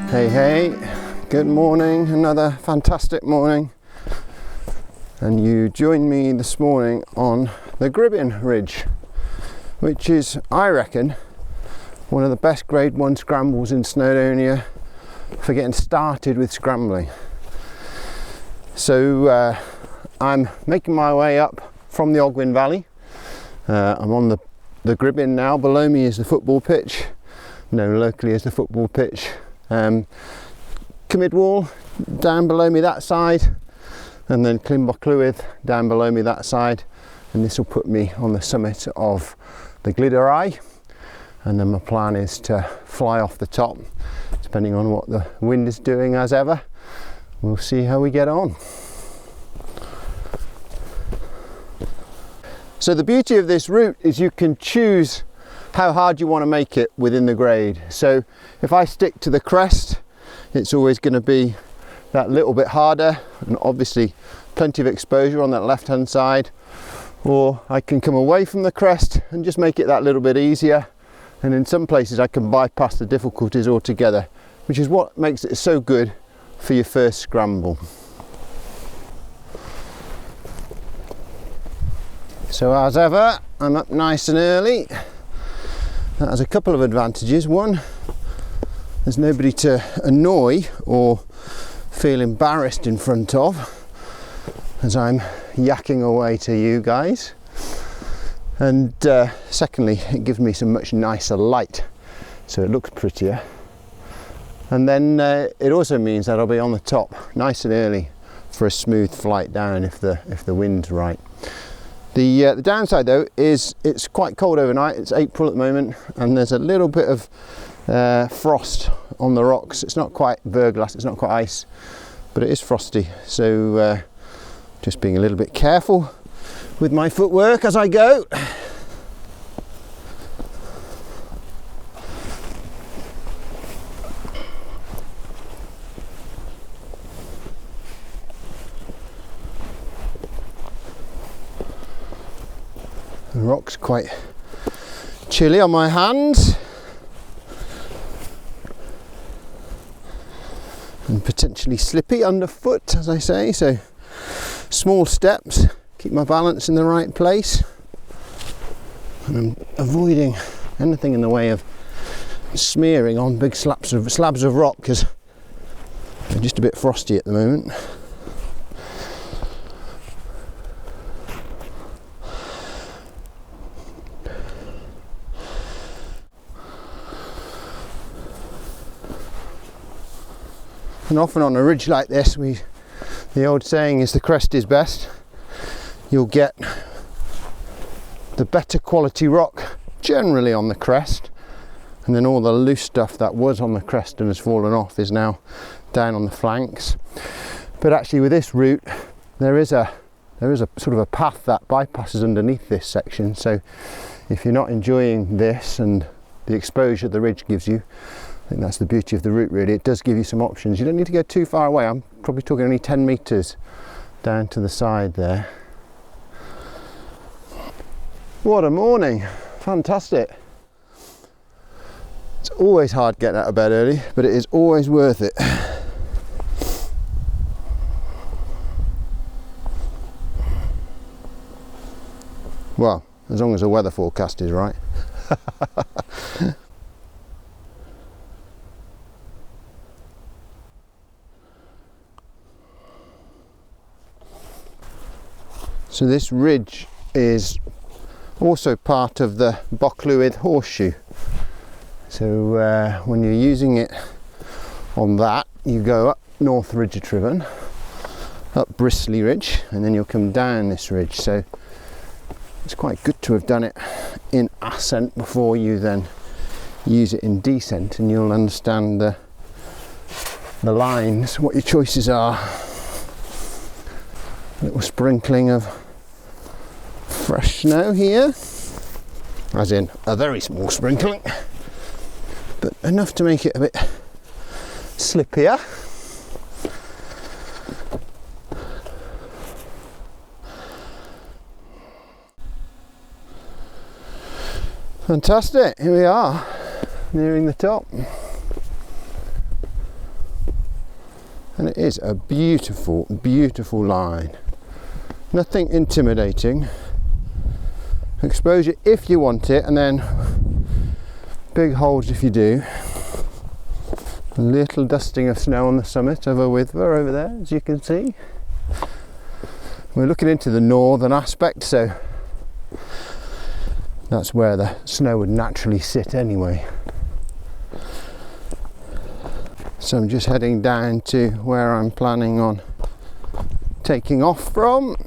Hey, good morning, another fantastic morning, and you joined me this morning on the Gribin Ridge, which is, I reckon, one of the best grade 1 scrambles in Snowdonia for getting started with scrambling. So I'm making my way up from the Ogwen Valley. I'm on the Gribin now. Below me is the football pitch, known locally as the football pitch. Cymyd wall down below me that side, and then Clynbochlywydd down below me that side, and this will put me on the summit of the Glyderau, and then my plan is to fly off the top depending on what the wind is doing. As ever, we'll see how we get on. So the beauty of this route is you can choose how hard you want to make it within the grade. So if I stick to the crest, it's always going to be that little bit harder, and obviously plenty of exposure on that left hand side, or I can come away from the crest and just make it that little bit easier, and in some places I can bypass the difficulties altogether, which is what makes it so good for your first scramble. So as ever, I'm up nice and early. That has a couple of advantages. One, there's nobody to annoy or feel embarrassed in front of as I'm yakking away to you guys. And secondly, it gives me some much nicer light, so it looks prettier. And then it also means that I'll be on the top nice and early for a smooth flight down if the wind's right. The downside though is it's quite cold overnight. It's April at the moment, and there's a little bit of frost on the rocks. It's not quite verglass, it's not quite ice, but it is frosty. So just being a little bit careful with my footwork as I go. The rock's quite chilly on my hands and potentially slippy underfoot, as I say, so small steps, keep my balance in the right place, and I'm avoiding anything in the way of smearing on big slabs of rock because they're just a bit frosty at the moment. And often on a ridge like this, the old saying is the crest is best. You'll get the better quality rock generally on the crest, and then all the loose stuff that was on the crest and has fallen off is now down on the flanks. But actually with this route, there is a sort of a path that bypasses underneath this section. So if you're not enjoying this and the exposure the ridge gives you, I think that's the beauty of the route really. It does give you some options. You don't need to go too far away. I'm probably talking only 10 metres down to the side there. What a morning, fantastic. It's always hard getting out of bed early, but it is always worth it. Well, as long as the weather forecast is right. So this ridge is also part of the Bochlywydd horseshoe. So when you're using it on that, you go up North Ridge of Triven, up Bristly Ridge, and then you'll come down this ridge. So it's quite good to have done it in ascent before you then use it in descent, and you'll understand the lines, what your choices are. A little sprinkling of fresh snow here, as in a very small sprinkling, but enough to make it a bit slippier. Fantastic, here we are, nearing the top. And it is a beautiful, beautiful line. Nothing intimidating. Exposure if you want it, and then big holes if you do. A little dusting of snow on the summit over there, as you can see. We're looking into the northern aspect, so that's where the snow would naturally sit anyway. So I'm just heading down to where I'm planning on taking off from.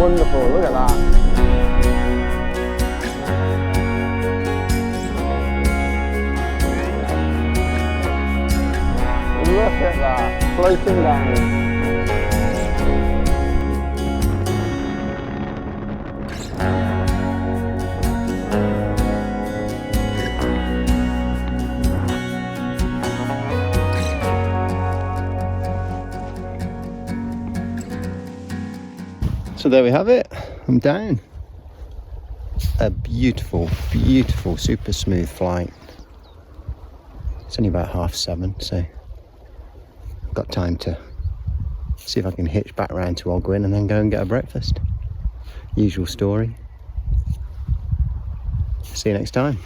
Wonderful, look at that. Look at that, floating down. So there we have it, I'm down. A beautiful, beautiful, super smooth flight. It's only about 7:30, so I've got time to see if I can hitch back around to Ogwyn and then go and get a breakfast. Usual story. See you next time.